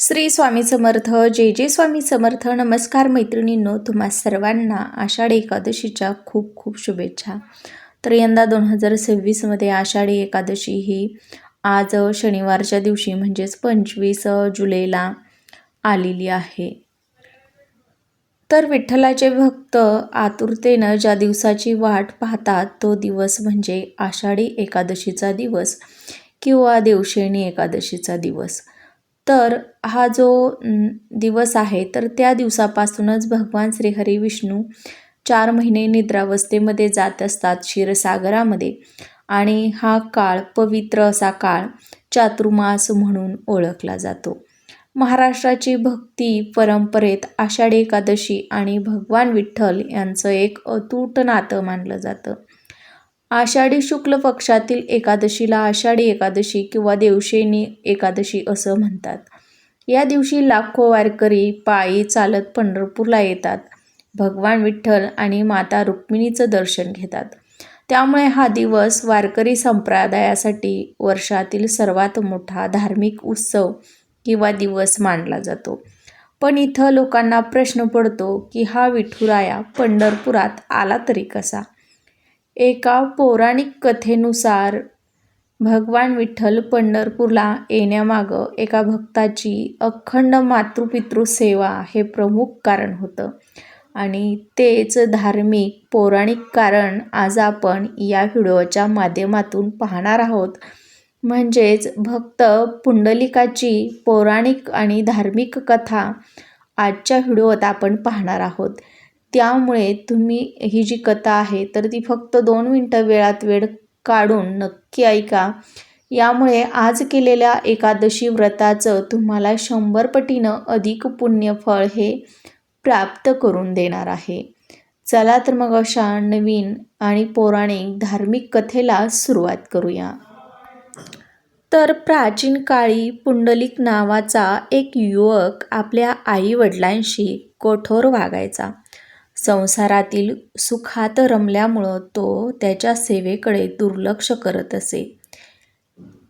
श्री स्वामी समर्थ. जय जय स्वामी समर्थ. नमस्कार मैत्रिणींनो, तुम्हा सर्वांना आषाढी एकादशीच्या खूप खूप शुभेच्छा. तर यंदा 2026मध्ये आषाढी एकादशी ही आज शनिवारच्या दिवशी म्हणजेच 25 जुलैला आलेली आहे. तर विठ्ठलाचे भक्त आतुरतेनं ज्या दिवसाची वाट पाहतात तो दिवस म्हणजे आषाढी एकादशीचा दिवस किंवा देवशयनी एकादशीचा दिवस. तर हा जो दिवस आहे तर त्या दिवसापासूनच भगवान श्रीहरी विष्णू 4 महिने निद्रावस्थेमध्ये जात असतात क्षीरसागरामध्ये, आणि हा काळ पवित्र असा काळ चातुर्मास म्हणून ओळखला जातो. महाराष्ट्राची भक्ती परंपरेत आषाढी एकादशी आणि भगवान विठ्ठल यांचं एक अतूट नातं मानलं जातं. आषाढी शुक्ल पक्षातील एकादशीला आषाढी एकादशी किंवा देवशयनी एकादशी असं म्हणतात. या दिवशी लाखो वारकरी पायी चालत पंढरपूरला येतात. भगवान विठ्ठल आणि माता रुक्मिणीचं दर्शन घेतात. त्यामुळे हा दिवस वारकरी संप्रदायासाठी वर्षातील सर्वात मोठा धार्मिक उत्सव किंवा दिवस मानला जातो. पण इथं लोकांना प्रश्न पडतो की हा विठुराया पंढरपुरात आला तरी कसा? एका पौराणिक कथेनुसार भगवान विठ्ठल पंढरपूरला येण्यामागं एका भक्ताची अखंड मातृपितृ सेवा हे प्रमुख कारण होतं, आणि तेच धार्मिक पौराणिक कारण आज आपण या व्हिडिओच्या माध्यमातून पाहणार आहोत. म्हणजेच भक्त पुंडलिकाची पौराणिक आणि धार्मिक कथा आजच्या व्हिडिओत आपण पाहणार आहोत. त्यामुळे तुम्ही ही जी कथा आहे तर ती फक्त 2 मिनटं वेळ काढून नक्की ऐका. यामुळे आज केलेल्या एकादशी व्रताचं तुम्हाला 100 पटीनं अधिक पुण्यफळ हे प्राप्त करून देणार आहे. चला तर मग अशा नवीन आणि पौराणिक धार्मिक कथेला सुरुवात करूया. तर प्राचीन काळी पुंडलिक नावाचा एक युवक आपल्या आई वडिलांशी कठोर वागायचा. संसारातील सुखात रमल्यामुळं तो त्याच्या सेवेकडे दुर्लक्ष करत असे.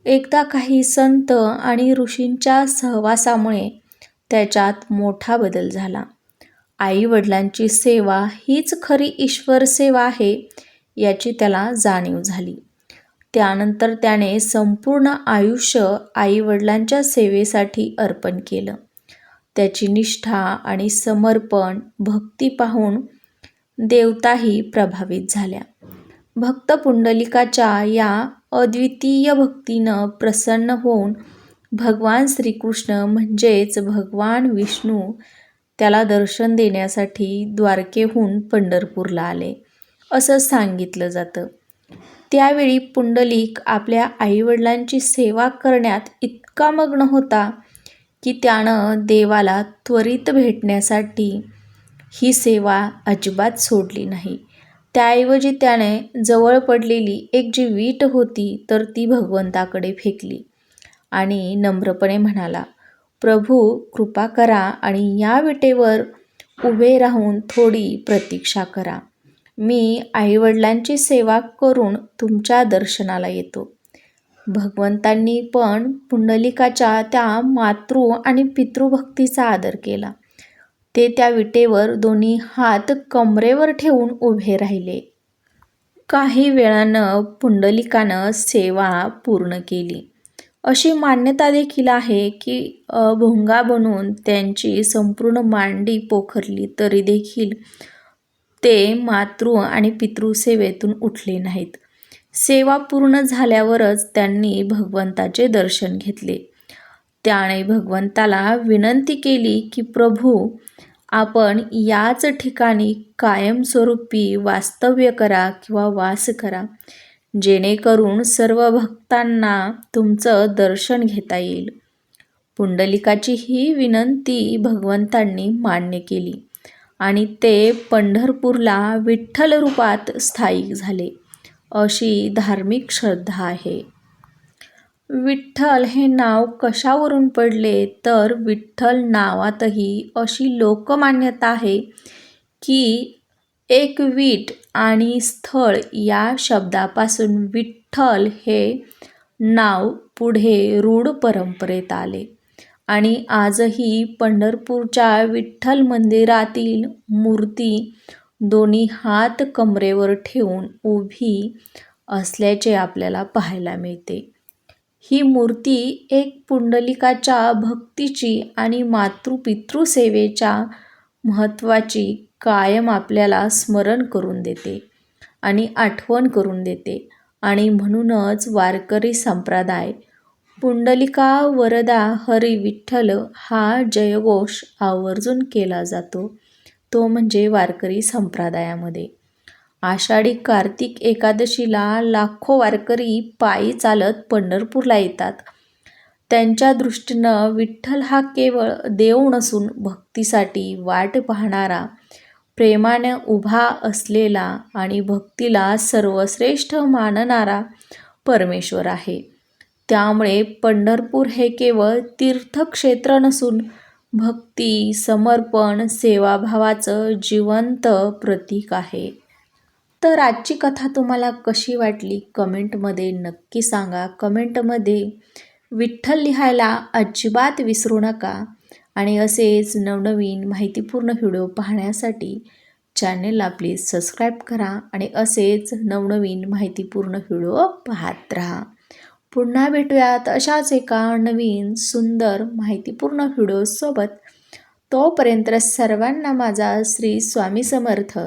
एकदा काही संत आणि ऋषींच्या सहवासामुळे त्याच्यात मोठा बदल झाला. आई वडिलांची सेवा हीच खरी ईश्वर सेवा आहे याची त्याला जाणीव झाली. त्यानंतर त्याने संपूर्ण आयुष्य आई वडिलांच्या सेवेसाठी अर्पण केलं. त्याची निष्ठा आणि समर्पण भक्ती पाहून देवताही प्रभावित झाल्या. भक्त पुंडलिकाच्या या अद्वितीय भक्तीनं प्रसन्न होऊन भगवान श्रीकृष्ण म्हणजेच भगवान विष्णू त्याला दर्शन देण्यासाठी द्वारकेहून पंढरपूरला आले असं सांगितलं जातं. त्यावेळी पुंडलिक आपल्या आईवडिलांची सेवा करण्यात इतका मग्न होता की त्यानं देवाला त्वरित भेटण्यासाठी ही सेवा अजिबात सोडली नाही. त्याऐवजी त्याने जवळ पडलेली एक जी वीट होती तर ती भगवंताकडे फेकली आणि नम्रपणे म्हणाला, प्रभू कृपा करा आणि या विटेवर उभे राहून थोडी प्रतीक्षा करा. मी आईवडिलांची सेवा करून तुमच्या दर्शनाला येतो. भगवंतांनी पण पुंडलिकाच्या त्या मातृ आणि पितृभक्तीचा आदर केला. ते त्या विटेवर दोन्ही हात कमरेवर ठेवून उभे राहिले. काही वेळानं पुंडलिकानं सेवा पूर्ण केली. अशी मान्यता देखील आहे की भोंगा बनून त्यांची संपूर्ण मांडी पोखरली तरी देखील ते मातृ आणि पितृसेवेतून उठले नाहीत. सेवा पूर्ण झाल्यावरच त्यांनी भगवंताचे दर्शन घेतले. त्याने भगवंताला विनंती केली की प्रभू, आपण याच ठिकाणी कायमस्वरूपी वास्तव्य करा किंवा वास करा, जेणेकरून सर्व भक्तांना तुमचं दर्शन घेता येईल. पुंडलिकाची ही विनंती भगवंतांनी मान्य केली आणि ते पंढरपूरला विठ्ठल रूपात स्थायिक झाले, अशी धार्मिक श्रद्धा आहे. विठ्ठल हे नाव कशावरून पडले तर विठ्ठल नावातही अशी लोकमान्यता आहे की एक वीट आणि स्थळ या शब्दापासून विठ्ठल हे नाव पुढे रूढ परंपरेत आले आणि आजही पंढरपूरच्या विठ्ठल मंदिरातील मूर्ती दोन्ही हात कमरेवर ठेवून उभी असल्याचे आपल्याला पाहायला मिळते. ही मूर्ती एक पुंडलिकाच्या भक्तीची आणि मातृपितृसेवेच्या महत्त्वाची कायम आपल्याला स्मरण करून देते आणि आठवण करून देते. आणि म्हणूनच वारकरी संप्रदाय पुंडलिका वरदा हरी विठ्ठल हा जयघोष आवर्जून केला जातो, तो म्हणजे वारकरी संप्रदायामध्ये. आषाढी कार्तिक एकादशीला लाखो वारकरी पायी चालत पंढरपूरला येतात. त्यांच्या दृष्टीनं विठ्ठल हा केवळ देव नसून भक्तीसाठी वाट पाहणारा, प्रेमाने उभा असलेला आणि भक्तीला सर्वश्रेष्ठ मानणारा परमेश्वर आहे. त्यामुळे पंढरपूर हे केवळ तीर्थक्षेत्र नसून भक्ती, समर्पण, सेवाभावाचं जिवंत प्रतीक आहे. तर आजची कथा तुम्हाला कशी वाटली कमेंटमध्ये नक्की सांगा. कमेंटमध्ये विठ्ठल लिहायला अजिबात विसरू नका. आणि असेच नवनवीन माहितीपूर्ण व्हिडिओ पाहण्यासाठी चॅनेलला प्लीज सबस्क्राईब करा आणि असेच नवनवीन माहितीपूर्ण व्हिडिओ पाहत राहा. पुन्हा भेटूयात अशाच एका नवीन सुंदर माहितीपूर्ण व्हिडिओसोबत. तोपर्यंत सर्वांना माझा श्री स्वामी समर्थ.